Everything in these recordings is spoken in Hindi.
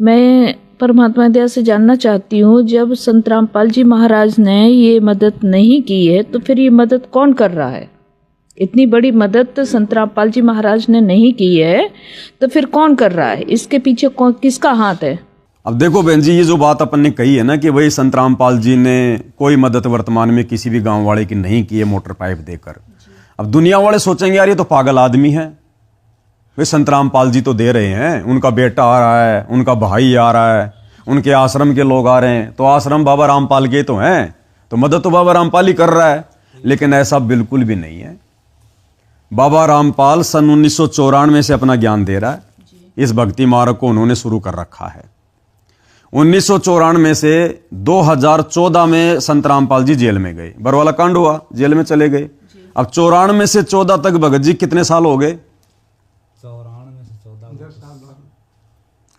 मैं परमात्मा दया से जानना चाहती हूँ, जब संत रामपाल जी महाराज ने ये मदद नहीं की है तो फिर ये मदद कौन कर रहा है? इतनी बड़ी मदद तो संत रामपाल जी महाराज ने नहीं की है तो फिर कौन कर रहा है? इसके पीछे किसका हाथ है? अब देखो बहन जी, ये जो बात अपन ने कही है ना कि भाई संत रामपाल जी ने कोई मदद वर्तमान में किसी भी गांव वाले की नहीं की है मोटर पाइप देकर। अब दुनिया वाले सोचेंगे यार ये तो पागल आदमी है, वे संत रामपाल जी तो दे रहे हैं, उनका बेटा आ रहा है, उनका भाई आ रहा है, उनके आश्रम के लोग आ रहे हैं, तो आश्रम बाबा रामपाल के तो हैं, तो मदद तो बाबा रामपाल ही कर रहा है। लेकिन ऐसा बिल्कुल भी नहीं है। बाबा रामपाल सन 1994 से अपना ज्ञान दे रहा है। इस भक्ति मार्ग को उन्होंने शुरू कर रखा है। 1994 से 2014 में संत रामपाल जी जेल में गए, बरवाला कांड हुआ, जेल में चले गए। अब 94 से 14 तक भगत जी कितने साल हो गए?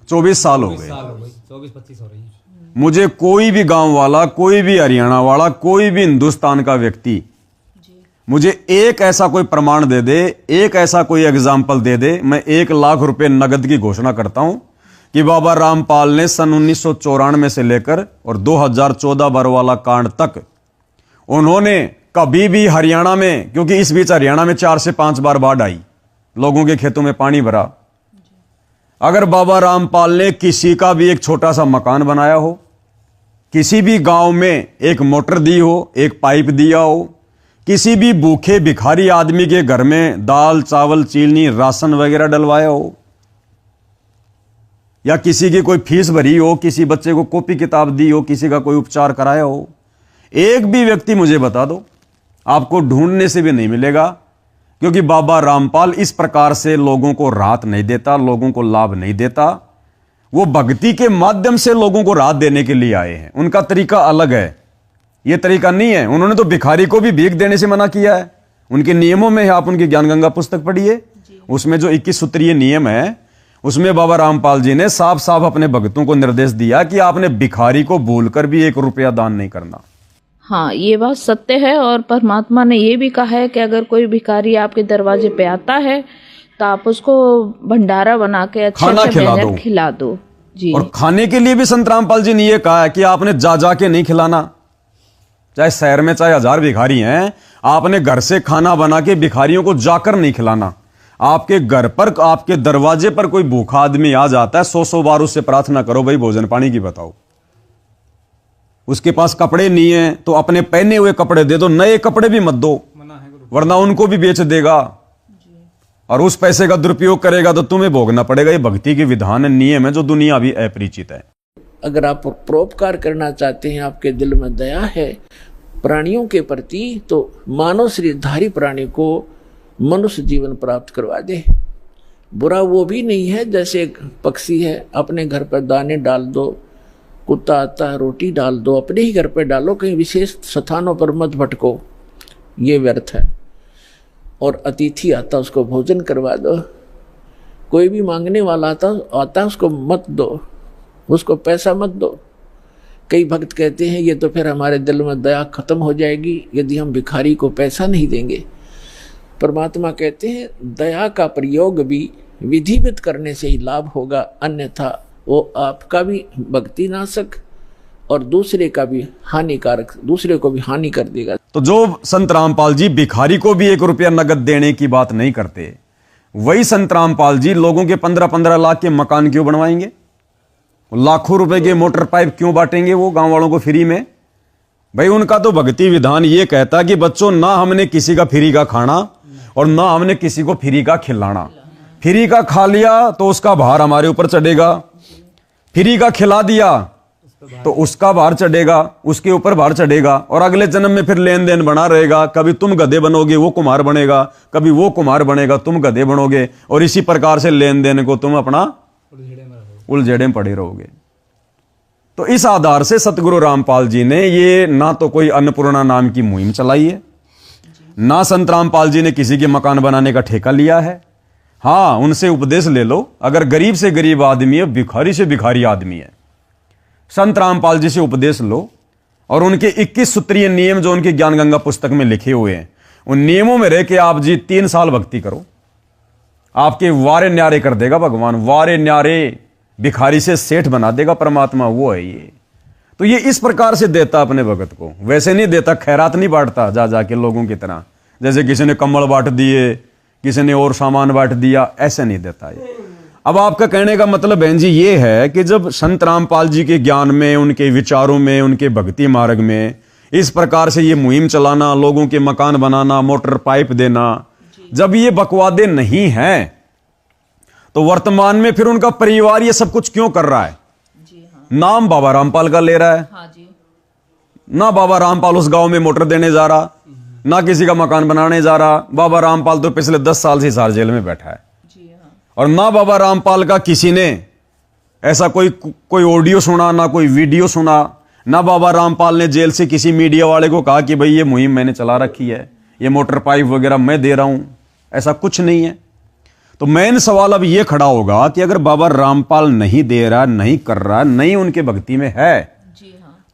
24 साल हो गए। 24-25 हो रही है। मुझे कोई भी गांव वाला, कोई भी हरियाणा वाला, कोई भी हिंदुस्तान का व्यक्ति मुझे एक ऐसा कोई प्रमाण दे दे, एक ऐसा कोई एग्जाम्पल दे दे, मैं 1 लाख रुपए नगद की घोषणा करता हूं कि बाबा रामपाल ने सन 1994 से लेकर और 2014 बरवाला कांड तक उन्होंने कभी भी हरियाणा में, क्योंकि इस बीच हरियाणा में 4 से 5 बार बाढ़ आई, लोगों के खेतों में पानी भरा, अगर बाबा रामपाल ने किसी का भी एक छोटा सा मकान बनाया हो, किसी भी गांव में एक मोटर दी हो, एक पाइप दिया हो, किसी भी भूखे भिखारी आदमी के घर में दाल चावल चीनी राशन वगैरह डलवाया हो, या किसी की कोई फीस भरी हो, किसी बच्चे को कॉपी किताब दी हो, किसी का कोई उपचार कराया हो, एक भी व्यक्ति मुझे बता दो, आपको ढूंढने से भी नहीं मिलेगा। क्योंकि बाबा रामपाल इस प्रकार से लोगों को राहत नहीं देता, लोगों को लाभ नहीं देता। वो भक्ति के माध्यम से लोगों को राहत देने के लिए आए हैं। उनका तरीका अलग है, ये तरीका नहीं है। उन्होंने तो भिखारी को भी भीख देने से मना किया है। उनके नियमों में है, आप उनकी ज्ञान गंगा पुस्तक पढ़िए, उसमें जो 21 सूत्रीय नियम है, उसमें बाबा रामपाल जी ने साफ साफ अपने भक्तों को निर्देश दिया कि आपने भिखारी को भूलकर भी 1 रुपया दान नहीं करना। हाँ, ये बात सत्य है। और परमात्मा ने ये भी कहा है कि अगर कोई भिखारी आपके दरवाजे पे आता है तो आप उसको भंडारा बना के अच्छे से खिला दो। जी। और खाने के लिए भी संत रामपाल जी ने ये कहा है कि आपने जा जा के नहीं खिलाना। चाहे शहर में चाहे 1000 भिखारी हैं, आपने घर से खाना बना के भिखारियों को जाकर नहीं खिलाना। आपके घर पर, आपके दरवाजे पर कोई भूखा आदमी आ जाता है, 100 बार उससे प्रार्थना करो, भाई भोजन पानी की बताओ। उसके पास कपड़े नहीं है तो अपने पहने हुए कपड़े दे दो, नए कपड़े भी मत दो, वरना उनको भी बेच देगा और उस पैसे का दुरुपयोग करेगा तो तुम्हें भोगना पड़ेगा। ये भक्ति के विधान नियम है जो दुनिया अभी अपरिचित है। अगर आप परोपकार करना चाहते हैं, आपके दिल में दया है प्राणियों के प्रति, तो मानव शरीरधारी प्राणी को मनुष्य जीवन प्राप्त करवा दे। बुरा वो भी नहीं है, जैसे एक पक्षी है, अपने घर पर दाने डाल दो, कुत्ता आता है रोटी डाल दो, अपने ही घर पर डालो, कहीं विशेष स्थानों पर मत भटको, ये व्यर्थ है। और अतिथि आता उसको भोजन करवा दो, कोई भी मांगने वाला आता उसको मत दो, उसको पैसा मत दो। कई भक्त कहते हैं ये तो फिर हमारे दिल में दया खत्म हो जाएगी यदि हम भिखारी को पैसा नहीं देंगे। परमात्मा कहते हैं दया का प्रयोग भी विधिवत करने से ही लाभ होगा, अन्यथा वो आपका भी भक्ति नाशक और दूसरे का भी हानिकारक, दूसरे को भी हानि कर देगा। तो जो संत रामपाल जी भिखारी को भी 1 रुपया नगद देने की बात नहीं करते, वही संत रामपाल जी लोगों के 15-15 लाख के मकान क्यों बनवाएंगे? लाखों रुपए के मोटर पाइप क्यों बांटेंगे वो गांव वालों को फ्री में? भाई उनका तो भक्ति विधान ये कहता कि बच्चों, ना हमने किसी का फ्री का खाना और ना हमने किसी को फ्री का खिलाना। फ्री का खा लिया तो उसका भार हमारे ऊपर चढ़ेगा, फ्री का खिला दिया तो उसका भार चढ़ेगा, उसके ऊपर भार चढ़ेगा, और अगले जन्म में फिर लेन देन बना रहेगा। कभी तुम गधे बनोगे वो कुम्हार बनेगा, कभी वो कुम्हार बनेगा तुम गधे बनोगे, और इसी प्रकार से लेन देन को तुम अपना उलझेड़े में पड़े रहोगे। तो इस आधार से सतगुरु रामपाल जी ने ये ना तो कोई अन्नपूर्णा नाम की मुहिम चलाई है, ना संत रामपाल जी ने किसी के मकान बनाने का ठेका लिया है। हाँ, उनसे उपदेश ले लो। अगर गरीब से गरीब आदमी है, भिखारी से भिखारी आदमी है, संत रामपाल जी से उपदेश लो और उनके 21 सूत्रीय नियम जो उनकी ज्ञान गंगा पुस्तक में लिखे हुए हैं, उन नियमों में रह के आप जी 3 साल भक्ति करो, आपके वारे न्यारे कर देगा भगवान। वारे न्यारे भिखारी से सेठ बना देगा परमात्मा, वो है ये। तो ये इस प्रकार से देता अपने भगत को, वैसे नहीं देता, खैरात नहीं बांटता जा जाके लोगों की तरह, जैसे किसी ने कम्बल बांट दिए, किसी ने और सामान बांट दिया, ऐसे नहीं देता ये। अब आपका कहने का मतलब बहन जी ये है कि जब संत रामपाल जी के ज्ञान में, उनके विचारों में, उनके भक्ति मार्ग में इस प्रकार से ये मुहिम चलाना, लोगों के मकान बनाना, मोटर पाइप देना, जब ये बकवादे नहीं हैं, तो वर्तमान में फिर उनका परिवार ये सब कुछ क्यों कर रहा है? नाम बाबा रामपाल का ले रहा है। ना बाबा रामपाल उस गांव में मोटर देने जा रहा, ना किसी का मकान बनाने जा रहा। बाबा रामपाल तो पिछले 10 साल से हिसार जेल में बैठा है। और ना बाबा रामपाल का किसी ने ऐसा कोई ऑडियो सुना, ना कोई वीडियो सुना, ना बाबा रामपाल ने जेल से किसी मीडिया वाले को कहा कि भाई ये मुहिम मैंने चला रखी है, ये मोटर पाइप वगैरह मैं दे रहा हूं, ऐसा कुछ नहीं है। तो मेन सवाल अब ये खड़ा होगा कि अगर बाबा रामपाल नहीं दे रहा, नहीं कर रहा, नहीं उनके भक्ति में है,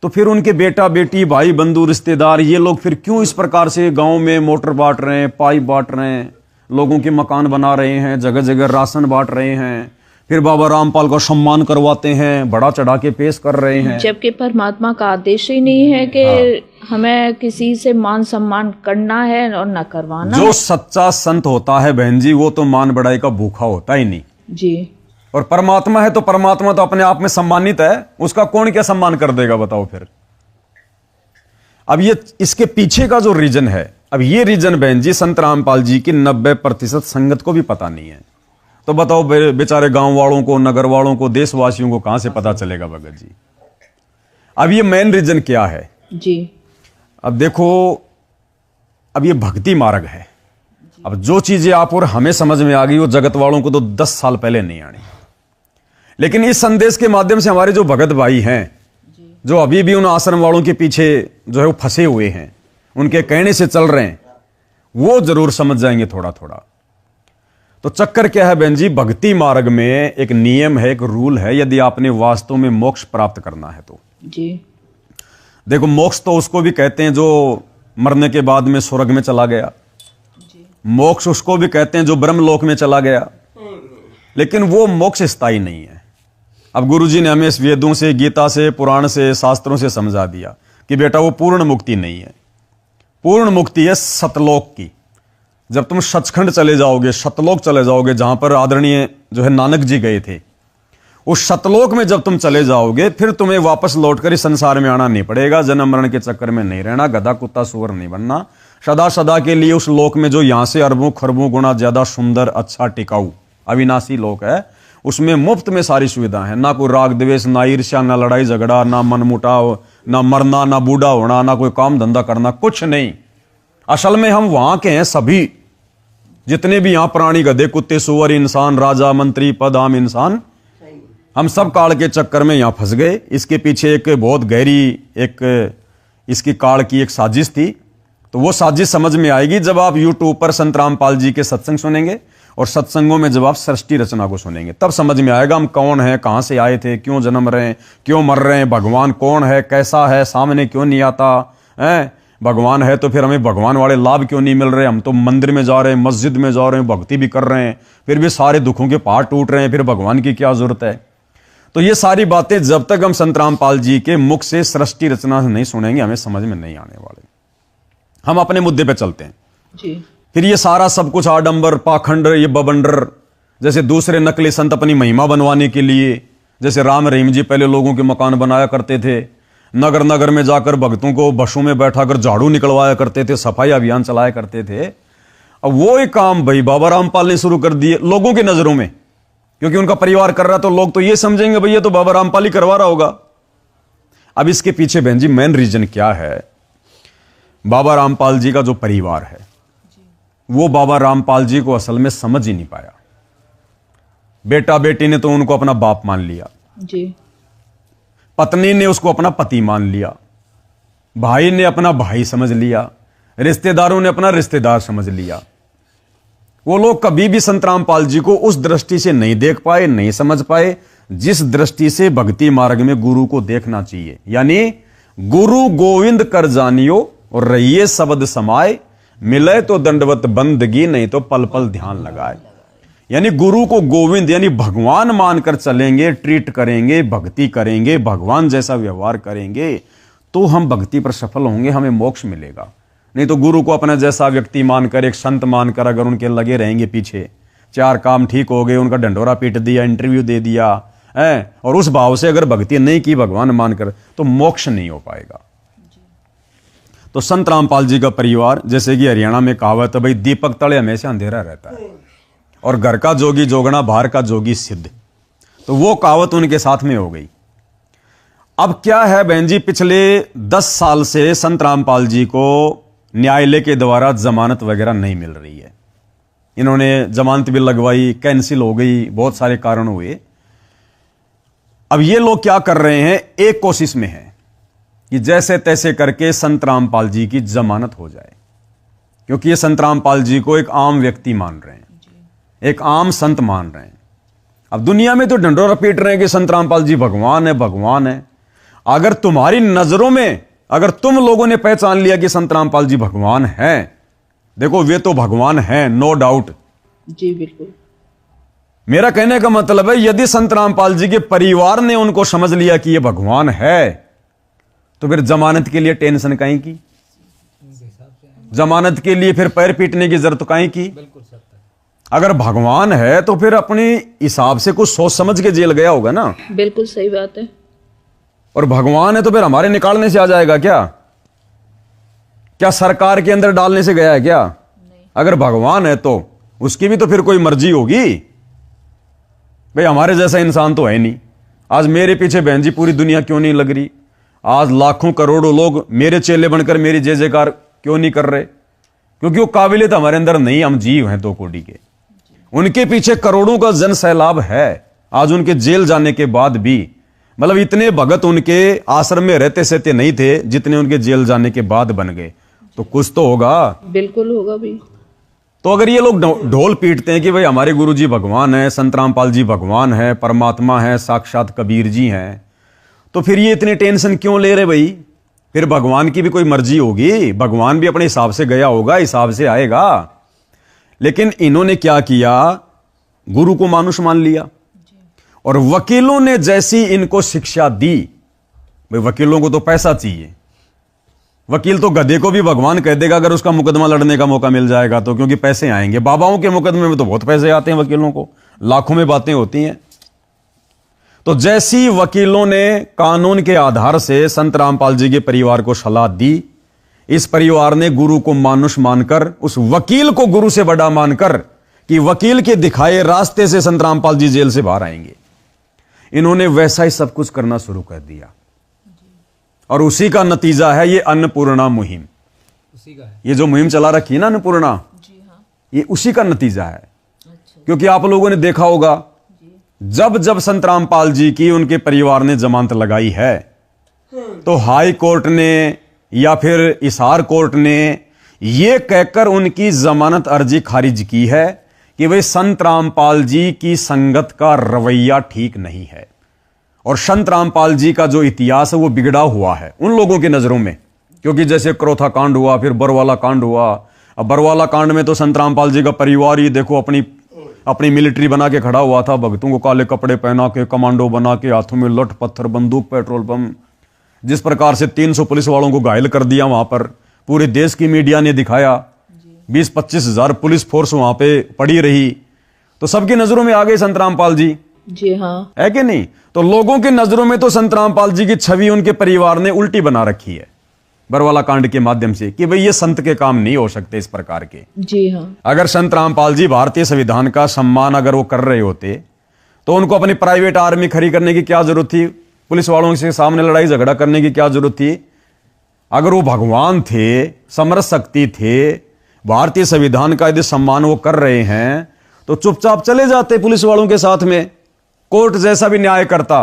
तो फिर उनके बेटा बेटी, भाई बंधु, रिश्तेदार, ये लोग फिर क्यों इस प्रकार से गांव में मोटर बांट रहे हैं, पाइप बांट रहे हैं, लोगों के मकान बना रहे हैं, जगह जगह राशन बांट रहे हैं, फिर बाबा रामपाल का सम्मान करवाते हैं, बड़ा चढ़ा के पेश कर रहे हैं, जबकि परमात्मा का आदेश ही नहीं है कि हमें किसी से मान सम्मान करना है और न करवाना। जो सच्चा संत होता है बहन जी, वो तो मान बढ़ाई का भूखा होता ही नहीं जी। और परमात्मा है तो परमात्मा तो अपने आप में सम्मानित है, उसका कौन क्या सम्मान कर देगा बताओ फिर। अब ये इसके पीछे का जो रीजन है, अब ये रीजन बहन जी संत रामपाल जी की 90% संगत को भी पता नहीं है। तो बताओ बेचारे गांव वालों को, नगर वालों को, देशवासियों को कहां से पता चलेगा भगत जी। अब ये मेन रीजन क्या है जी। अब देखो, अब ये भक्ति मार्ग है। अब जो चीजें आप और हमें समझ में आ गई वो जगत वालों को तो 10 साल पहले नहीं आनी। लेकिन इस संदेश के माध्यम से हमारे जो भगत भाई हैं, जो अभी भी उन आश्रम वालों के पीछे जो है वो फंसे हुए हैं, उनके कहने से चल रहे हैं, वो जरूर समझ जाएंगे थोड़ा थोड़ा। तो चक्कर क्या है बहन जी, भक्ति मार्ग में एक नियम है, एक रूल है, यदि आपने वास्तव में मोक्ष प्राप्त करना है तो जी। देखो, मोक्ष तो उसको भी कहते हैं जो मरने के बाद में स्वर्ग में चला गया, मोक्ष उसको भी कहते हैं जो ब्रह्मलोक में चला गया, लेकिन वो मोक्ष स्थायी नहीं है। अब गुरुजी ने हमें इस वेदों से, गीता से, पुराण से, शास्त्रों से समझा दिया कि बेटा वो पूर्ण मुक्ति नहीं है। पूर्ण मुक्ति है सतलोक की। जब तुम सचखंड चले जाओगे, सतलोक चले जाओगे, जहां पर आदरणीय जो है नानक जी गए थे, उस सतलोक में जब तुम चले जाओगे, फिर तुम्हें वापस लौटकर इस संसार में आना नहीं पड़ेगा, जन्म मरण के चक्कर में नहीं रहना, गधा कुत्ता सुअर नहीं बनना, सदा सदा के लिए उस लोक में जो यहां से अरबों खरबों गुना ज्यादा सुंदर, अच्छा, टिकाऊ, अविनाशी लोक है, उसमें मुफ्त में सारी सुविधा है। ना कोई राग द्वेष, ना ईर्ष्या, ना लड़ाई झगड़ा, ना मनमुटाव, ना मरना, ना बूढ़ा होना, ना कोई काम धंधा करना, कुछ नहीं। असल में हम वहां के हैं, सभी जितने भी यहां प्राणी, गधे कुत्ते सुअर, इंसान, राजा मंत्री, पद आम इंसान, हम सब काल के चक्कर में यहां फंस गए। इसके पीछे एक बहुत गहरी एक इसकी काल की एक साजिश थी। तो वो साजिश समझ में आएगी जब आप यूट्यूब पर संत रामपाल जी के सत्संग सुनेंगे और सत्संगों में जब आप सृष्टि रचना को सुनेंगे, तब समझ में आएगा हम कौन हैं, कहां से आए थे, क्यों जन्म रहे हैं, क्यों मर रहे हैं, भगवान कौन है, कैसा है, सामने क्यों नहीं आता है, भगवान है तो फिर हमें भगवान वाले लाभ क्यों नहीं मिल रहे। हम तो मंदिर में जा रहे हैं, मस्जिद में जा रहे हैं, भक्ति भी कर रहे हैं, फिर भी सारे दुखों के पहाड़ टूट रहे हैं, फिर भगवान की क्या जरूरत है। तो ये सारी बातें जब तक हम संत रामपाल जी के मुख से सृष्टि रचना से नहीं सुनेंगे, हमें समझ में नहीं आने वाले। हम अपने मुद्दे पे चलते हैं जी। फिर ये सारा सब कुछ आडंबर, पाखंड, ये बबंडर, जैसे दूसरे नकली संत अपनी महिमा बनवाने के लिए, जैसे राम रहीम जी पहले लोगों के मकान बनाया करते थे, नगर नगर में जाकर भक्तों को बसों में बैठाकर झाड़ू निकलवाया करते थे, सफाई अभियान चलाया करते थे। अब वो एक काम भाई बाबा रामपाल ने शुरू कर दिए लोगों की नजरों में, क्योंकि उनका परिवार कर रहा, तो लोग तो ये समझेंगे भैया तो बाबा रामपाल ही करवा रहा होगा। अब इसके पीछे बहन जी मेन रीजन क्या है, बाबा रामपाल जी का जो परिवार है वो बाबा रामपाल जी को असल में समझ ही नहीं पाया। बेटा बेटी ने तो उनको अपना बाप मान लिया जी, पत्नी ने उसको अपना पति मान लिया, भाई ने अपना भाई समझ लिया, रिश्तेदारों ने अपना रिश्तेदार समझ लिया। वो लोग कभी भी संत रामपाल जी को उस दृष्टि से नहीं देख पाए, नहीं समझ पाए जिस दृष्टि से भक्ति मार्ग में गुरु को देखना चाहिए। यानी गुरु गोविंद कर जानियो और रहिए शब्द समाए, मिले तो दंडवत बंदगी, नहीं तो पल पल ध्यान लगाए। यानी गुरु को गोविंद यानी भगवान मानकर चलेंगे, ट्रीट करेंगे, भक्ति करेंगे, भगवान जैसा व्यवहार करेंगे, तो हम भक्ति पर सफल होंगे, हमें मोक्ष मिलेगा। नहीं तो गुरु को अपना जैसा व्यक्ति मानकर, एक संत मानकर अगर उनके लगे रहेंगे पीछे, चार काम ठीक हो गए, उनका ढंढोरा पीट दिया, इंटरव्यू दे दिया है, और उस भाव से अगर भक्ति नहीं की भगवान मानकर, तो मोक्ष नहीं हो पाएगा। तो संत रामपाल जी का परिवार, जैसे कि हरियाणा में कहावत है भाई, दीपक तले हमेशा अंधेरा रहता है और घर का जोगी जोगना, बाहर का जोगी सिद्ध। तो वो कहावत उनके साथ में हो गई। अब क्या है बहन जी, पिछले 10 साल से संत रामपाल जी को न्यायालय के द्वारा जमानत वगैरह नहीं मिल रही है। इन्होंने जमानत भी लगवाई, कैंसिल हो गई, बहुत सारे कारण हुए। अब ये लोग क्या कर रहे हैं, एक कोशिश में है कि जैसे तैसे करके संत रामपाल जी की जमानत हो जाए, क्योंकि ये संत रामपाल जी को एक आम व्यक्ति मान रहे हैं, एक आम संत मान रहे हैं। अब दुनिया में तो ढंढोरा पीट रहे हैं कि संत रामपाल जी भगवान है, भगवान है। अगर तुम्हारी नजरों में, अगर तुम लोगों ने पहचान लिया कि संत रामपाल जी भगवान हैं, देखो वे तो भगवान हैं, नो डाउट। जी बिल्कुल। मेरा कहने का मतलब है, यदि संत रामपाल जी के परिवार ने उनको समझ लिया कि ये भगवान है, तो फिर जमानत के लिए टेंशन काहे की? जमानत के लिए फिर पैर पीटने की जरूरत काहे की? अगर भगवान है तो फिर अपने हिसाब से कुछ सोच समझ के जेल गया होगा ना। बिल्कुल सही बात है। और भगवान है तो फिर हमारे निकालने से आ जाएगा क्या? क्या सरकार के अंदर डालने से गया है क्या? अगर भगवान है तो उसकी भी तो फिर कोई मर्जी होगी। भाई हमारे जैसा इंसान तो है नहीं। आज मेरे पीछे बहन जी पूरी दुनिया क्यों नहीं लग रही? आज लाखों करोड़ों लोग मेरे चेले बनकर मेरी जय जयकार क्यों नहीं कर रहे? क्योंकि वो काबिलियत हमारे अंदर नहीं, हम जीव हैं 2 कोटि के। उनके पीछे करोड़ों का जन सैलाब है। आज उनके जेल जाने के बाद भी, मतलब इतने भगत उनके आश्रम में रहते सहते नहीं थे जितने उनके जेल जाने के बाद बन गए। तो कुछ तो होगा। बिल्कुल होगा भी। तो अगर ये लोग ढोल पीटते हैं कि भाई हमारे गुरु जी भगवान है, संत रामपाल जी भगवान है, परमात्मा है, साक्षात कबीर जी हैं, तो फिर ये इतनी टेंशन क्यों ले रहे भाई? फिर भगवान की भी कोई मर्जी होगी, भगवान भी अपने हिसाब से गया होगा, हिसाब से आएगा। लेकिन इन्होंने क्या किया, गुरु को मानुष मान लिया। और वकीलों ने जैसी इनको शिक्षा दी, भाई वकीलों को तो पैसा चाहिए, वकील तो गधे को भी भगवान कह देगा अगर उसका मुकदमा लड़ने का मौका मिल जाएगा तो, क्योंकि पैसे आएंगे। बाबाओं के मुकदमे में तो बहुत पैसे आते हैं वकीलों को, लाखों में बातें होती हैं। तो जैसी वकीलों ने कानून के आधार से संत रामपाल जी के परिवार को सलाह दी, इस परिवार ने गुरु को मानुष मानकर, उस वकील को गुरु से बड़ा मानकर कि वकील के दिखाए रास्ते से संत रामपाल जी जेल से बाहर आएंगे, इन्होंने वैसा ही सब कुछ करना शुरू कर दिया। और उसी का नतीजा है ये अन्नपूर्णा मुहिम। उसी का है ये जो मुहिम चला रखी है ना अन्नपूर्णा, ये उसी का नतीजा है। क्योंकि आप लोगों ने देखा होगा, जब जब संत रामपाल जी की उनके परिवार ने जमानत लगाई है, तो हाई कोर्ट ने या फिर हिसार कोर्ट ने यह कहकर उनकी जमानत अर्जी खारिज की है कि भाई संत रामपाल जी की संगत का रवैया ठीक नहीं है, और संत रामपाल जी का जो इतिहास है वो बिगड़ा हुआ है उन लोगों की नजरों में। क्योंकि जैसे क्रोथा कांड हुआ, फिर बरवाला कांड हुआ। अब बरवाला कांड में तो संत रामपाल जी का परिवार ही देखो अपनी मिलिट्री बना के खड़ा हुआ था, भक्तों को काले कपड़े पहना के, कमांडो बना के, हाथों में लठ पत्थर, बंदूक, पेट्रोल पंप। जिस प्रकार से 300 पुलिस वालों को घायल कर दिया वहां पर, पूरे देश की मीडिया ने दिखाया। 20-25 हजार पुलिस फोर्स वहां पे पड़ी रही, तो सबकी नजरों में आ गए संत रामपाल जी। जी हाँ, है कि नहीं? तो लोगों की नजरों में तो संत रामपाल जी की छवि उनके परिवार ने उल्टी बना रखी है बरवाला कांड के माध्यम से, कि भाई ये संत के काम नहीं हो सकते इस प्रकार के। जी हाँ। अगर संत रामपाल जी भारतीय संविधान का सम्मान अगर वो कर रहे होते, तो उनको अपनी प्राइवेट आर्मी खड़ी करने की क्या जरूरत थी? पुलिस वालों के सामने लड़ाई झगड़ा करने की क्या जरूरत थी? अगर वो भगवान थे, समर शक्ति थे, भारतीय संविधान का यदि सम्मान वो कर रहे हैं, तो चुपचाप चले जाते पुलिस वालों के साथ में, कोर्ट जैसा भी न्याय करता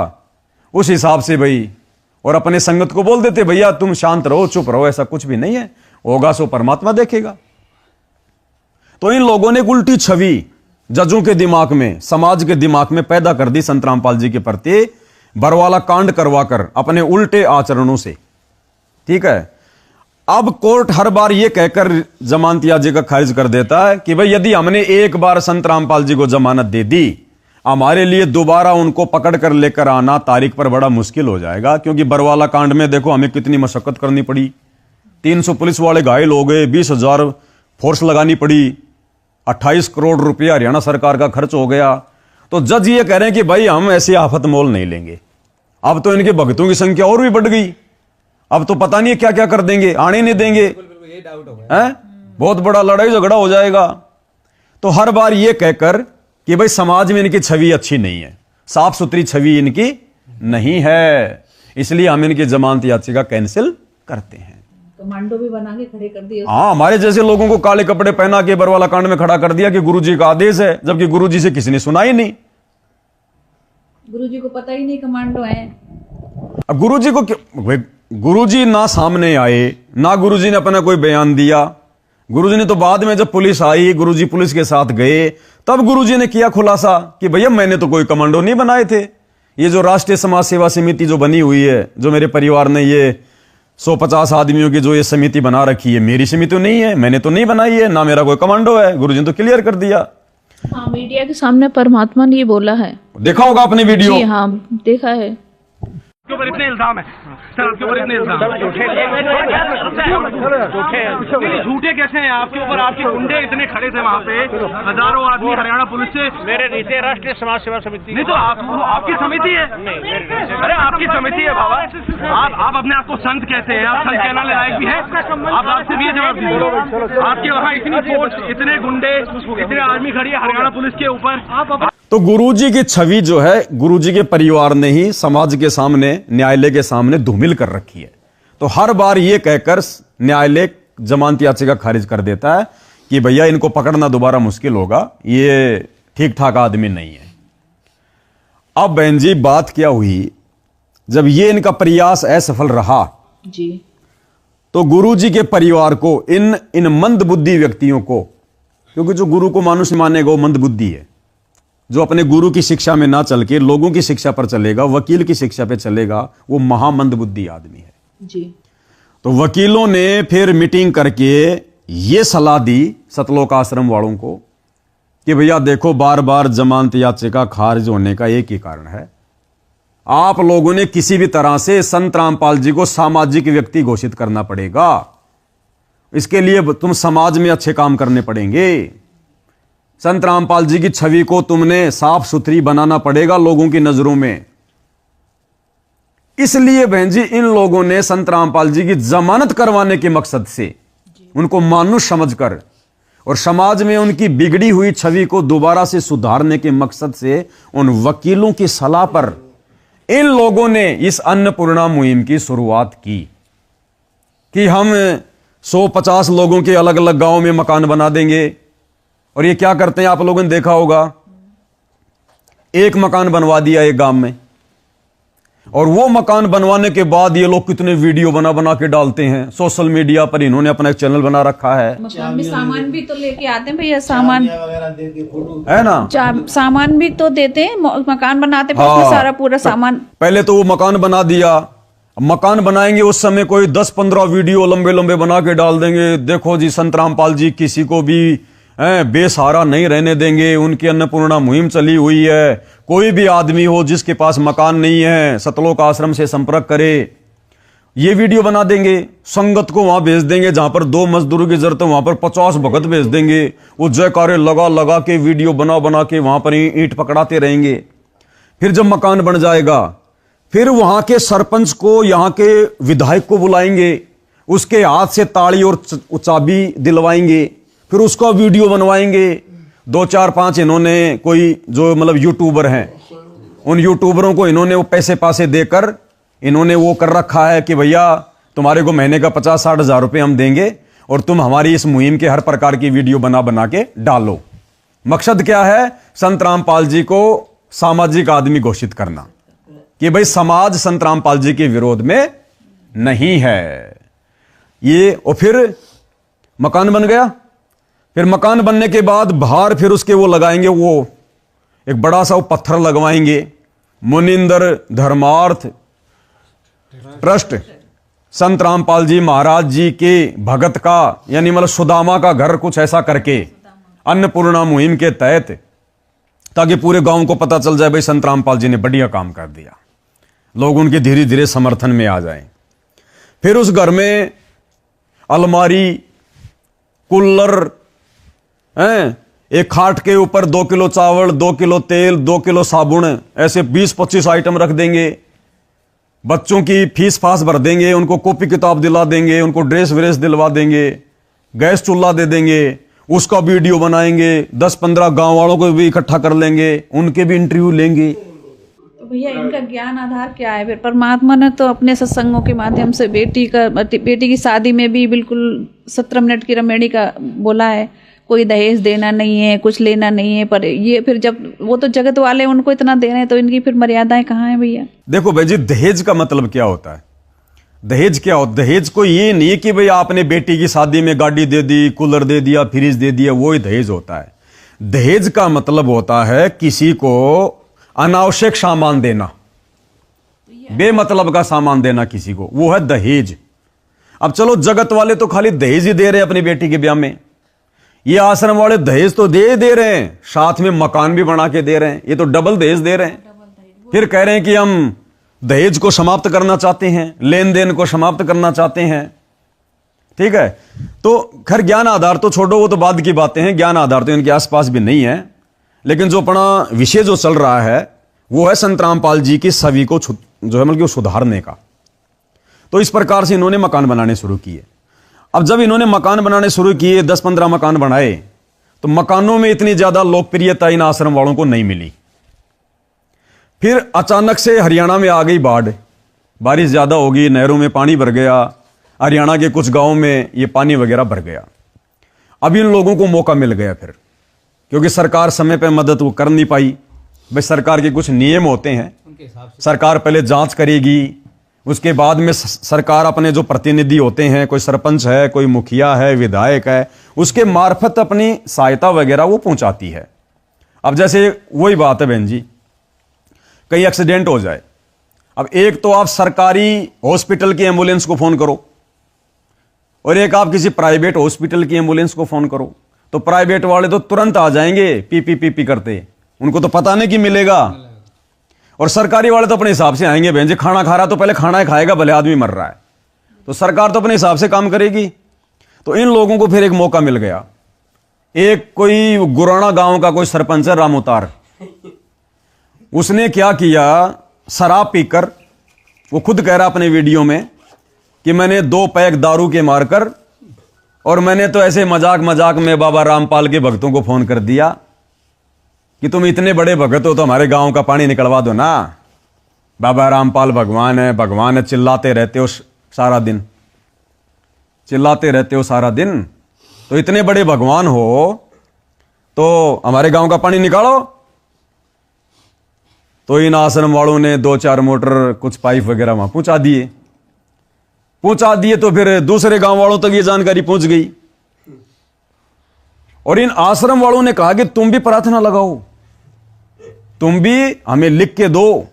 उस हिसाब से भाई, और अपने संगत को बोल देते भैया तुम शांत रहो, चुप रहो, ऐसा कुछ भी नहीं है, होगा सो परमात्मा देखेगा। तो इन लोगों ने एक उल्टी छवि जजों के दिमाग में, समाज के दिमाग में पैदा कर दी संत रामपाल जी के प्रति, बरवाला कांड करवाकर अपने उल्टे आचरणों से। ठीक है, अब कोर्ट हर बार यह कहकर जमानत याचिका खारिज कर देता है कि भाई यदि हमने एक बार संत रामपाल जी को जमानत दे दी, हमारे लिए दोबारा उनको पकड़ कर लेकर आना तारीख पर बड़ा मुश्किल हो जाएगा। क्योंकि बरवाला कांड में देखो हमें कितनी मशक्कत करनी पड़ी, 300 पुलिस वाले घायल हो गए, 20,000 फोर्स लगानी पड़ी, 28 करोड़ रुपया हरियाणा सरकार का खर्च हो गया। तो जज ये कह रहे हैं कि भाई हम ऐसी आफत मोल नहीं लेंगे। अब तो इनके भक्तों की संख्या और भी बढ़ गई, अब तो पता नहीं क्या क्या कर देंगे, आने नहीं देंगे, ये डाउट हो गया हैं? बहुत बड़ा लड़ाई झगड़ा हो जाएगा। तो हर बार ये कहकर कि भाई समाज में इनकी छवि अच्छी नहीं है, साफ सुथरी छवि इनकी नहीं है, इसलिए हम इनकी जमानत याचिका कैंसिल करते हैं। कमांडो भी बना के खड़े कर दिए। हाँ, हमारे जैसे लोगों को काले कपड़े पहना के बरवाला कांड में खड़ा कर दिया कि गुरुजी का आदेश है, जबकि गुरुजी से किसी ने सुना ही नहीं। गुरुजी को पता ही नहीं कमांडो है। अब गुरुजी को गुरुजी ना सामने आए, ना गुरुजी ने अपना कोई बयान दिया। गुरुजी ने तो बाद में जब पुलिस आई, गुरुजी पुलिस के साथ गए, तब गुरुजी ने किया खुलासा कि भैया मैंने तो कोई कमांडो नहीं बनाए थे। ये जो राष्ट्रीय समाज सेवा समिति जो बनी हुई है, जो मेरे परिवार ने ये 150 आदमियों की जो ये समिति बना रखी है, मेरी समिति तो नहीं है, मैंने तो नहीं बनाई है, ना मेरा कोई कमांडो है। गुरुजी ने तो क्लियर कर दिया। हाँ, मीडिया के सामने परमात्मा ने ये बोला है, देखा होगा आपने वीडियो। जी हाँ, देखा है। आपके ऊपर इतने इल्जाम है सर, आपके ऊपर इतने इल्जाम झूठे कैसे हैं आपके ऊपर? आपके गुंडे इतने खड़े थे वहाँ पे, हजारों आदमी हरियाणा पुलिस से। मेरे नीचे राष्ट्रीय समाज सेवा समिति नहीं तो आपकी समिति है। अरे आपकी समिति है बाबा, आप अपने आप को संत कहते हैं, आप संत कहने लायक भी हैं। आप आपसे भी ये जवाब दीजिए, आपके वहाँ इतनी फोर्स, इतने गुंडे, इतने आर्मी खड़ी है हरियाणा पुलिस के ऊपर। तो गुरुजी की छवि जो है, गुरुजी के परिवार ने ही समाज के सामने, न्यायालय के सामने धूमिल कर रखी है। तो हर बार यह कहकर न्यायालय जमानत याचिका खारिज कर देता है कि भैया इनको पकड़ना दोबारा मुश्किल होगा, ये ठीक ठाक आदमी नहीं है। अब बहन जी बात क्या हुई, जब ये इनका प्रयास असफल रहा जी, तो गुरुजी के परिवार को, इन मंदबुद्धि व्यक्तियों को, क्योंकि जो गुरु को मनुष्य मानेगा वो मंदबुद्धि है, जो अपने गुरु की शिक्षा में ना चल के लोगों की शिक्षा पर चलेगा, वकील की शिक्षा पे चलेगा, वो महामंदबुद्धि आदमी है जी। तो वकीलों ने फिर मीटिंग करके ये सलाह दी सतलोक आश्रम वालों को कि भैया देखो, बार बार जमानत याचिका खारिज होने का एक ही कारण है, आप लोगों ने किसी भी तरह से संत रामपाल जी को सामाजिक व्यक्ति घोषित करना पड़ेगा। इसके लिए तुम समाज में अच्छे काम करने पड़ेंगे। संत रामपाल जी की छवि को तुमने साफ सुथरी बनाना पड़ेगा लोगों की नजरों में। इसलिए बहन जी इन लोगों ने संत रामपाल जी की जमानत करवाने के मकसद से, उनको मानुष समझकर और समाज में उनकी बिगड़ी हुई छवि को दोबारा से सुधारने के मकसद से, उन वकीलों की सलाह पर इन लोगों ने इस अन्नपूर्णा मुहिम की शुरुआत की कि हम 150 लोगों के अलग अलग गांव में मकान बना देंगे। और ये क्या करते हैं, आप लोगों ने देखा होगा, एक मकान बनवा दिया एक गांव में, और वो मकान बनवाने के बाद ये लोग कितने वीडियो बना बना के डालते हैं सोशल मीडिया पर। इन्होंने अपना एक चैनल बना रखा है। मकान में सामान भी तो लेके आते हैं भैया, सामान है ना, सामान भी तो देते हैं, मकान बनाते हैं, हाँ, सारा पूरा सामान। पहले तो वो मकान बना दिया, मकान बनाएंगे उस समय कोई 10-15 वीडियो लंबे लंबे बना के डाल देंगे। देखो जी संत रामपाल जी किसी को भी बेसहारा नहीं रहने देंगे, उनकी अन्नपूर्णा मुहिम चली हुई है, कोई भी आदमी हो जिसके पास मकान नहीं है सतलोक आश्रम से संपर्क करे। ये वीडियो बना देंगे, संगत को वहां भेज देंगे, जहां पर 2 मजदूरों की जरूरत है वहां पर 50 भगत भेज देंगे। वो जयकारे लगा लगा के वीडियो बना बना के वहां पर ईंट पकड़ाते रहेंगे। फिर जब मकान बन जाएगा, फिर वहां के सरपंच को, यहां के विधायक को बुलाएंगे, उसके हाथ से ताली और चाबी दिलवाएंगे, फिर उसका वीडियो बनवाएंगे। 2-4-5 इन्होंने कोई जो मतलब यूट्यूबर हैं, उन यूट्यूबरों को इन्होंने वो पैसे देकर इन्होंने वो कर रखा है कि भैया तुम्हारे को महीने का 50-60 हज़ार रुपये हम देंगे और तुम हमारी इस मुहिम के हर प्रकार की वीडियो बना बना के डालो। मकसद क्या है, संत रामपाल जी को सामाजिक आदमी घोषित करना कि भाई समाज संत रामपाल जी के विरोध में नहीं है ये। और फिर मकान बन गया, फिर मकान बनने के बाद बाहर फिर उसके वो लगाएंगे, वो एक बड़ा सा वो पत्थर लगवाएंगे, मुनिंदर धर्मार्थ ट्रस्ट संत रामपाल जी महाराज जी के भगत का यानी मतलब सुदामा का घर कुछ ऐसा करके अन्नपूर्णा मुहिम के तहत, ताकि पूरे गांव को पता चल जाए भाई संत रामपाल जी ने बढ़िया काम कर दिया, लोग उनके धीरे धीरे समर्थन में आ जाएं। फिर उस घर में अलमारी, कूलर हैं, एक खाट के ऊपर 2 किलो चावल, 2 किलो तेल, 2 किलो साबुन, ऐसे 20-25 आइटम रख देंगे। बच्चों की फीस फास भर देंगे, उनको कॉपी किताब दिला देंगे, उनको ड्रेस व्रेस दिलवा देंगे, गैस चूल्हा दे देंगे, उसका वीडियो बनाएंगे, 10-15 गांव वालों को भी इकट्ठा कर लेंगे, उनके भी इंटरव्यू लेंगे। तो भैया इनका ज्ञान आधार क्या है? फिर परमात्मा ने तो अपने सत्संगों के माध्यम से बेटी की शादी में भी बिल्कुल 17 मिनट की रमेणी का बोला है, कोई दहेज देना नहीं है, कुछ लेना नहीं है। पर ये फिर जब वो तो जगत वाले उनको इतना दे रहे हैं, तो इनकी फिर मर्यादाएं कहाँ हैं भैया? देखो भाई जी, दहेज का मतलब क्या होता है? दहेज क्या होता है? दहेज को ये नहीं है कि भाई आपने बेटी की शादी में गाड़ी दे दी, कूलर दे दिया, फ्रिज दे दिया, वो ही दहेज होता है। दहेज का मतलब होता है किसी को अनावश्यक सामान देना, बेमतलब का सामान देना किसी को, वो है दहेज। अब चलो जगत वाले तो खाली दहेज ही दे रहे हैं अपनी बेटी के ब्याह में, ये आश्रम वाले दहेज तो दे रहे हैं, साथ में मकान भी बना के दे रहे हैं, ये तो डबल दहेज दे रहे हैं। फिर कह रहे हैं कि हम दहेज को समाप्त करना चाहते हैं, लेन देन को समाप्त करना चाहते हैं। ठीक है, तो खैर ज्ञान आधार तो छोड़ो, वो तो बाद की बातें हैं, ज्ञान आधार तो इनके आसपास भी नहीं है। लेकिन जो अपना विषय जो चल रहा है वो है संत रामपाल जी की छवि को जो है मतलब सुधारने का। तो इस प्रकार से इन्होंने मकान बनाने शुरू किए। अब जब इन्होंने मकान बनाने शुरू किए, 10-15 मकान बनाए, तो मकानों में इतनी ज्यादा लोकप्रियता इन आश्रम वालों को नहीं मिली। फिर अचानक से हरियाणा में आ गई बाढ़, बारिश ज्यादा होगी, नहरों में पानी भर गया, हरियाणा के कुछ गांवों में ये पानी वगैरह भर गया। अब इन लोगों को मौका मिल गया फिर, क्योंकि सरकार समय पर मदद वो कर नहीं पाई। भाई सरकार के कुछ नियम होते हैं, सरकार पहले जांच करेगी, उसके बाद में सरकार अपने जो प्रतिनिधि होते हैं, कोई सरपंच है, कोई मुखिया है, विधायक है, उसके मार्फत अपनी सहायता वगैरह वो पहुंचाती है। अब जैसे वही बात है बहन जी, कहीं एक्सीडेंट हो जाए, अब एक तो आप सरकारी हॉस्पिटल की एम्बुलेंस को फोन करो और एक आप किसी प्राइवेट हॉस्पिटल की एम्बुलेंस को फोन करो, तो प्राइवेट वाले तो तुरंत आ जाएंगे पी करते, उनको तो पता नहीं कि मिलेगा। और सरकारी वाले तो अपने हिसाब से आएंगे, बहन जी खाना खा रहा तो पहले खाना ही खाएगा, भले आदमी मर रहा है, तो सरकार तो अपने हिसाब से काम करेगी। तो इन लोगों को फिर एक मौका मिल गया। एक कोई गुराना गांव का कोई सरपंच है रामोतार, उसने क्या किया, शराब पीकर, वो खुद कह रहा अपने वीडियो में कि मैंने 2 पैक दारू के मारकर, और मैंने तो ऐसे मजाक मजाक में बाबा रामपाल के भक्तों को फोन कर दिया कि तुम इतने बड़े भगत हो तो हमारे गांव का पानी निकलवा दो ना, बाबा रामपाल भगवान है, चिल्लाते रहते हो सारा दिन, चिल्लाते रहते हो सारा दिन, तो इतने बड़े भगवान हो तो हमारे गांव का पानी निकालो। तो इन आश्रम वालों ने 2-4 मोटर कुछ पाइप वगैरह वहां पहुंचा दिए, तो फिर दूसरे गांव वालों तक ये जानकारी पहुंच गई। और इन आश्रम वालों ने कहा कि तुम भी प्रार्थना लगाओ, तुम भी हमें लिख के दो,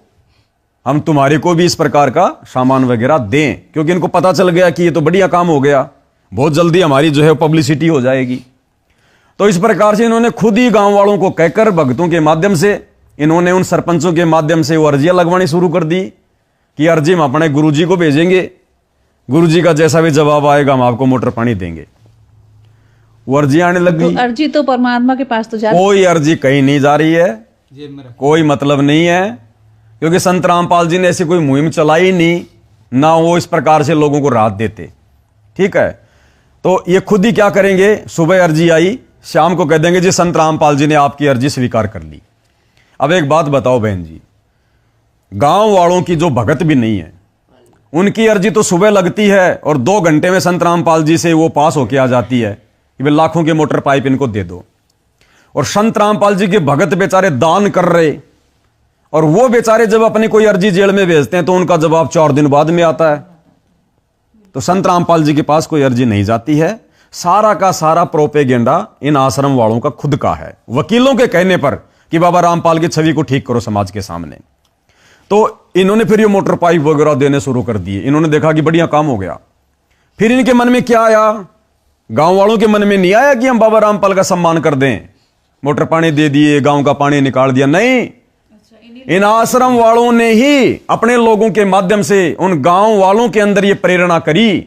हम तुम्हारे को भी इस प्रकार का सामान वगैरह दें, क्योंकि इनको पता चल गया कि ये तो बढ़िया काम हो गया, बहुत जल्दी हमारी जो है पब्लिसिटी हो जाएगी। तो इस प्रकार से इन्होंने खुद ही गांव वालों को कहकर, भक्तों के माध्यम से, इन्होंने उन सरपंचों के माध्यम से वो अर्जियां लगवानी शुरू कर दी कि अर्जी हम अपने गुरुजी को भेजेंगे, गुरुजी का जैसा भी जवाब आएगा हम आपको मोटर पानी देंगे। वो अर्जी आने लग गई। तो अर्जी तो परमात्मा के पास तो जा, कोई अर्जी कहीं नहीं जा रही है, कोई मतलब नहीं है, क्योंकि संत रामपाल जी ने ऐसी कोई मुहिम चलाई नहीं, ना वो इस प्रकार से लोगों को राहत देते। ठीक है, तो ये खुद ही क्या करेंगे, सुबह अर्जी आई, शाम को कह देंगे जी संत रामपाल जी ने आपकी अर्जी स्वीकार कर ली। अब एक बात बताओ बहन जी, गांव वालों की जो भगत भी नहीं है, उनकी अर्जी तो सुबह लगती है और 2 घंटे में संत रामपाल जी से वो पास होके आ जाती है कि भाई लाखों के मोटर पाइप इनको दे दो। और संत रामपाल जी के भगत बेचारे दान कर रहे, और वो बेचारे जब अपनी कोई अर्जी जेल में भेजते हैं तो उनका जवाब 4 दिन बाद में आता है। तो संत रामपाल जी के पास कोई अर्जी नहीं जाती है, सारा का सारा प्रोपेगेंडा इन आश्रम वालों का खुद का है, वकीलों के कहने पर कि बाबा रामपाल की छवि को ठीक करो समाज के सामने। तो इन्होंने फिर ये मोटर पाइप वगैरह देने शुरू कर दिए। इन्होंने देखा कि बढ़िया काम हो गया। फिर इनके मन में क्या आया, गांव वालों के मन में नहीं आया कि हम बाबा रामपाल का सम्मान कर दें, मोटर पानी दे दिए, गांव का पानी निकाल दिया। नहीं, इन आश्रम वालों ने ही अपने लोगों के माध्यम से उन गांव वालों के अंदर ये प्रेरणा करी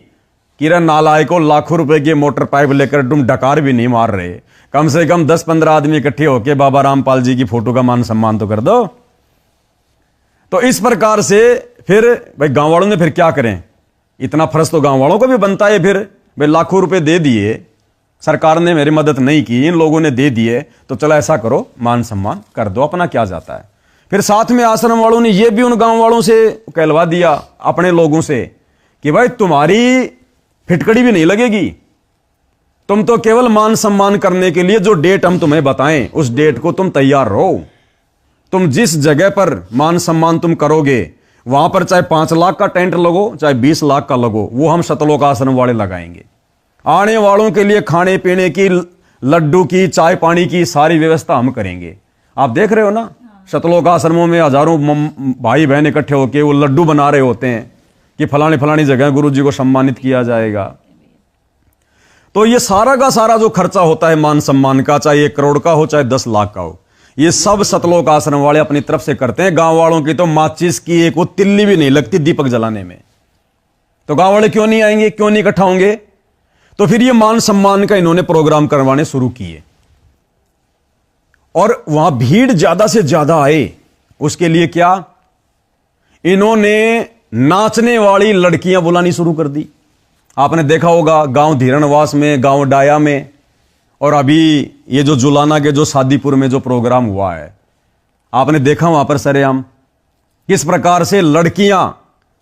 कि रे नालायकों, लाखों रुपए के मोटर पाइप लेकर तुम डकार भी नहीं मार रहे, कम से कम 10-15 आदमी इकट्ठे होकर बाबा रामपाल जी की फोटो का मान सम्मान तो कर दो। तो इस प्रकार से फिर भाई गांव वालों ने फिर क्या करें, इतना फर्ज तो गांव वालों को भी बनता है। फिर भाई लाखों रुपए दे दिए, सरकार ने मेरी मदद नहीं की, इन लोगों ने दे दिए, तो चलो ऐसा करो, मान सम्मान कर दो, अपना क्या जाता है। फिर साथ में आश्रम वालों ने यह भी उन गांव वालों से कहलवा दिया, अपने लोगों से, कि भाई तुम्हारी फिटकड़ी भी नहीं लगेगी, तुम तो केवल मान सम्मान करने के लिए जो डेट हम तुम्हें बताएं उस डेट को तुम तैयार रहो। तुम जिस जगह पर मान सम्मान तुम करोगे वहां पर चाहे 5 लाख का टेंट लगो, चाहे 20 लाख का लगो, वो हम शतलोक आश्रम वाले लगाएंगे। आने वालों के लिए खाने पीने की, लड्डू की, चाय पानी की सारी व्यवस्था हम करेंगे। आप देख रहे हो ना, शतलोक आश्रमों में हजारों भाई बहन इकट्ठे होकर वो लड्डू बना रहे होते हैं कि फलानी फलानी जगह गुरु जी को सम्मानित किया जाएगा। तो ये सारा का सारा जो खर्चा होता है मान सम्मान का, चाहे 1 करोड़ का हो, चाहे 10 लाख का हो, ये सब शतलोक आश्रम वाले अपनी तरफ से करते हैं। गांव वालों की तो माचिस की एक वो तिल्ली भी नहीं लगती दीपक जलाने में। तो गांव वाले क्यों नहीं आएंगे, क्यों नहीं इकट्ठा होंगे? तो फिर ये मान सम्मान का इन्होंने प्रोग्राम करवाने शुरू किए और वहां भीड़ ज्यादा से ज्यादा आए। उसके लिए क्या, इन्होंने नाचने वाली लड़कियां बुलानी शुरू कर दी। आपने देखा होगा गांव धीरणवास में, गांव डाया में, और अभी ये जो जुलाना के जो शादीपुर में जो प्रोग्राम हुआ है, आपने देखा वहां पर सरेआम किस प्रकार से लड़कियां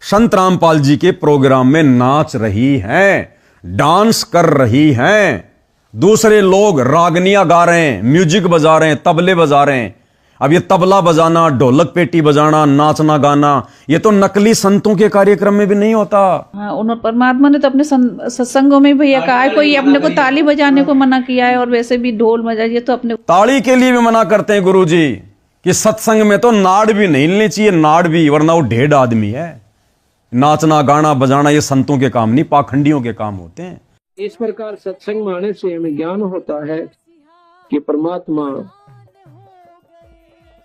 संत रामपाल जी के प्रोग्राम में नाच रही हैं, डांस कर रही हैं। दूसरे लोग रागनियां गा रहे हैं, म्यूजिक बजा रहे हैं, तबले बजा रहे हैं। अब ये तबला बजाना, ढोलक पेटी बजाना, नाचना गाना, ये तो नकली संतों के कार्यक्रम में भी नहीं होता। हाँ, उन्होंने परमात्मा ने तो अपने सत्संगों में भैया कहा है, कोई अपने को ताली बजाने को मना किया है और वैसे भी ढोल बजाइए तो अपने ताली के लिए भी मना करते हैं गुरु जी कि सत्संग में तो नाड़ भी नहीं हिलनी चाहिए, नाड़ भी, वरना वो ढेड आदमी है। नाचना गाना बजाना ये संतों के काम नहीं, पाखंडियों के काम होते हैं। इस प्रकार सत्संग में आने से हमें ज्ञान होता है कि परमात्मा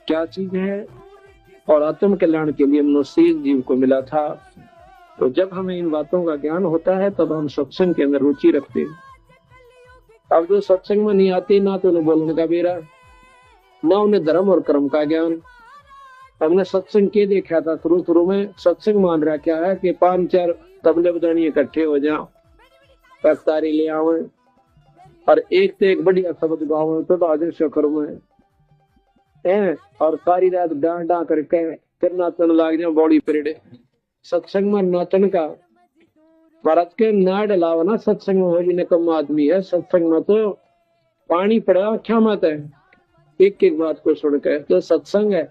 क्या चीज है और आत्म कल्याण के लिए मनुष्य जीव को मिला था। तो जब हमें इन बातों का ज्ञान होता है तब हम सत्संग के अंदर रुचि रखते हैं। अब जो सत्संग में नहीं आते, ना तो उन्हें बोलने का बेरा, ना उन्हें धर्म और कर्म का ज्ञान। हमने सत्संग के देखा था शुरू में, सत्संग मान रहा क्या है कि 5-4 तबले बजानी इकट्ठे हो जाओ, पफ्तारी ले आओ और एक से एक बढ़िया शब्द गाओ, तो आदर से करो और सारी रात डांडा करके फिर नाचन लाग जाओ बॉडी परेड। सत्संग में नाचन का भारत के नाड़ अलावा ना सत्संग में हो भी निकम्मा आदमी है। सत्संग में तो पानी पड़ा क्या मत है, एक एक बात को सुन के तो सत्संग है।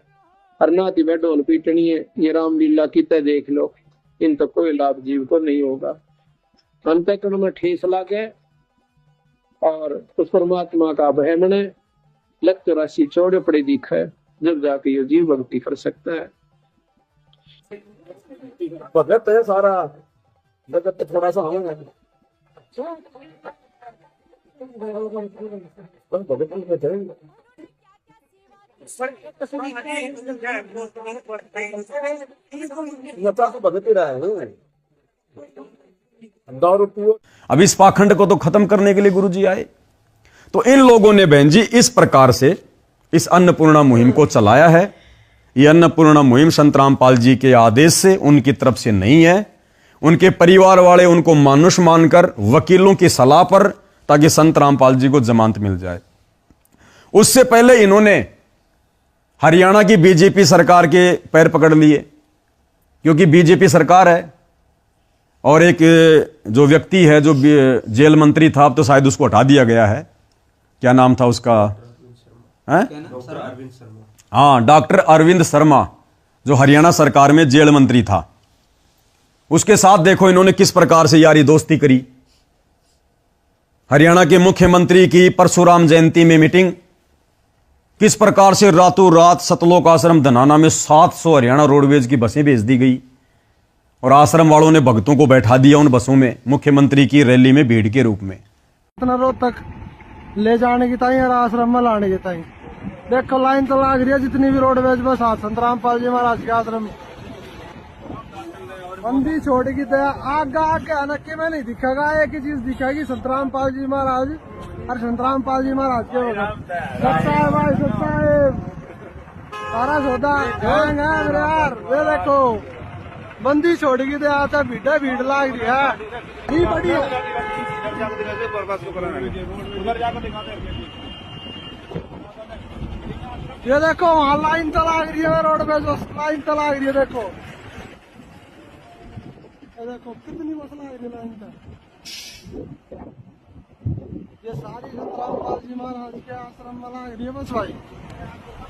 और ना ती ढोल पीटनी है, ये रामलीला कितने देख लो, इन तो कोई लाभ जीव को नहीं होगा। अंतःकरण में ठेस लागे और उस परमात्मा का भय मने लग राशि चौड़े पड़े दिखे, जब जाके ये जीव भक्ति कर सकता है। भगत है सारा जगत थोड़ा सा होगा भगत ही रहा है। अब इस पाखंड को तो खत्म करने के लिए गुरु जी आए। तो इन लोगों ने बहन जी इस प्रकार से इस अन्नपूर्णा मुहिम को चलाया है। यह अन्नपूर्णा मुहिम संत रामपाल जी के आदेश से, उनकी तरफ से नहीं है। उनके परिवार वाले उनको मानुष मानकर वकीलों की सलाह पर, ताकि संत रामपाल जी को जमानत मिल जाए। उससे पहले इन्होंने हरियाणा की बीजेपी सरकार के पैर पकड़ लिए, क्योंकि बीजेपी सरकार है और एक जो व्यक्ति है जो जेल मंत्री था, अब तो शायद उसको हटा दिया गया है, क्या नाम था उसका, हाँ, डॉक्टर अरविंद शर्मा, जो हरियाणा सरकार में जेल मंत्री था। उसके साथ देखो इन्होंने किस प्रकार से यारी दोस्ती करी। हरियाणा के मुख्यमंत्री की परशुराम जयंती में मीटिंग, किस प्रकार से रातों रात सतलोक आश्रम धनाना में 700 हरियाणा रोडवेज की बसें भेज दी गई और आश्रम वालों ने भक्तों को बैठा दिया उन बसों में मुख्यमंत्री की रैली में भीड़ के रूप में। इतना रोड तक ले जाने की ताई और आश्रम में लाने की ताई देखो लाइन तो लग रही है जितनी भी रोडवेज बस संतराम पाल जी महाराज के आश्रम में बंदी छोड़ की दया आगे आके अनक्के में नहीं दिखेगा। एक ही चीज दिखेगी संतराम पाल जी महाराज और संतराम पाल जी महाराज के होगा सच्चा है भाई सच्चा है सारा सौदा गैंग है मेरे यार। ये देखो बंदी छोड़ की दया तो भीड़ लाग रही है नहीं बड़ी ये देखो वहाँ लाइन तो लाग रही है रोड पे जो लाइन तो लाग रही है देखो ये देखो कितनी बस लाग रही है लाइन तक। ये सारी संतराम पाल जी महाराज के आश्रम में लाग रही है बस भाई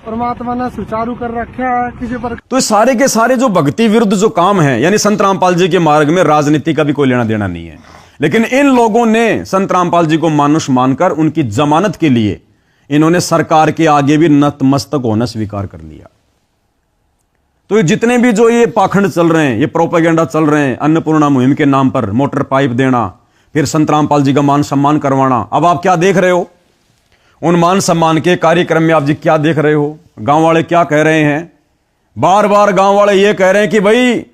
परमात्मा ने सुचारू कर रखा है किसी पर। तो ये सारे के सारे जो भक्ति विरुद्ध जो काम है यानी संत रामपाल जी के मार्ग में राजनीति का भी कोई लेना देना नहीं है, लेकिन इन लोगों ने संत रामपाल जी को मानुष मानकर उनकी जमानत के लिए इन्होंने सरकार के आगे भी नतमस्तक होना स्वीकार कर लिया। तो ये जितने भी जो ये पाखंड चल रहे हैं, ये प्रोपेगेंडा चल रहे हैं, अन्नपूर्णा मुहिम के नाम पर मोटर पाइप देना, फिर संत रामपाल जी का मान सम्मान करवाना, अब आप क्या देख रहे हो उन मान सम्मान के कार्यक्रम में? आप जी क्या देख रहे हो? गांव वाले क्या कह रहे हैं? बार बार गांव वाले ये कह रहे हैं कि भाई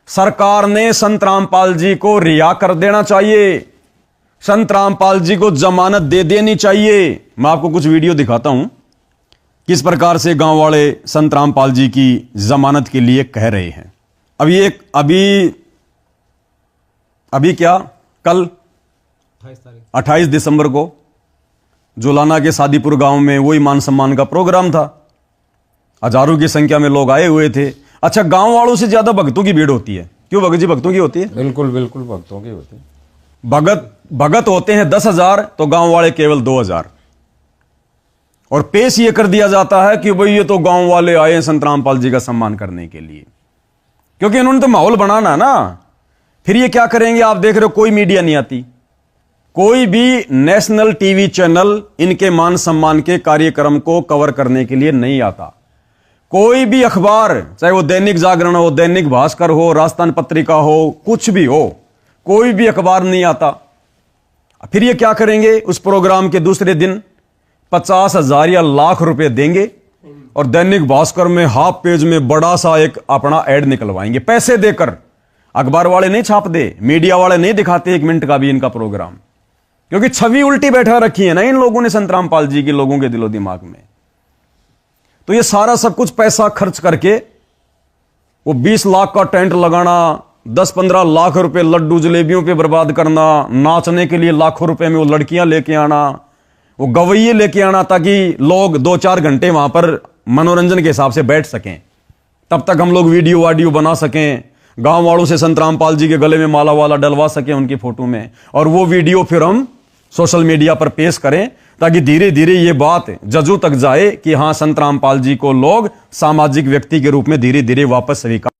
सरकार ने संत रामपाल जी को रिहा कर देना चाहिए, संत रामपाल जी को जमानत दे देनी चाहिए। मैं आपको कुछ वीडियो दिखाता हूं किस प्रकार से गांव वाले संत रामपाल जी की जमानत के लिए कह रहे हैं। अभी क्या कल 28 दिसंबर को जोलाना के सादीपुर गांव में वही मान सम्मान का प्रोग्राम था, हजारों की संख्या में लोग आए हुए थे। अच्छा, गांव वालों से ज्यादा भक्तों की भीड़ होती है, क्यों भगत जी? भक्तों की होती है, बिल्कुल बिल्कुल भक्तों की होती है। भगत होते हैं 10,000 तो गांव वाले केवल 2,000। और पेश ये कर दिया जाता है कि भाई ये तो गांव वाले आए हैं संत रामपाल जी का सम्मान करने के लिए, क्योंकि इन्होंने तो माहौल बनाना ना। फिर ये क्या करेंगे? आप देख रहे हो कोई मीडिया नहीं आती, कोई भी नेशनल टीवी चैनल इनके मान सम्मान के कार्यक्रम को कवर करने के लिए नहीं आता। कोई भी अखबार, चाहे वो दैनिक जागरण हो, दैनिक भास्कर हो, राजस्थान पत्रिका हो, कुछ भी हो, कोई भी अखबार नहीं आता। फिर ये क्या करेंगे? उस प्रोग्राम के दूसरे दिन 50,000 या लाख रुपए देंगे और दैनिक भास्कर में हाफ पेज में बड़ा सा एक अपना एड निकलवाएंगे पैसे देकर। अखबार वाले नहीं छाप दे, मीडिया वाले नहीं दिखाते 1 मिनट का भी इनका प्रोग्राम, क्योंकि छवि उल्टी बैठा रखी है ना इन लोगों ने संत रामपाल जी के लोगों के दिलो दिमाग में। तो ये सारा सब कुछ पैसा खर्च करके वो 20 लाख का टेंट लगाना, 10-15 लाख रुपए लड्डू जलेबियों पे बर्बाद करना, नाचने के लिए लाखों रुपए में वो लड़कियां लेके आना, वो गवैये लेके आना ताकि लोग 2-4 घंटे वहां पर मनोरंजन के हिसाब से बैठ सकें, तब तक हम लोग वीडियो वाडियो बना सकें, गांव वालों से संत रामपाल जी के गले में माला वाला डलवा सकें उनकी फोटो में, और वो वीडियो फिर हम सोशल मीडिया पर पेश करें ताकि धीरे धीरे ये बात जजों तक जाए कि हां संत रामपाल जी को लोग सामाजिक व्यक्ति के रूप में धीरे धीरे वापस स्वीकार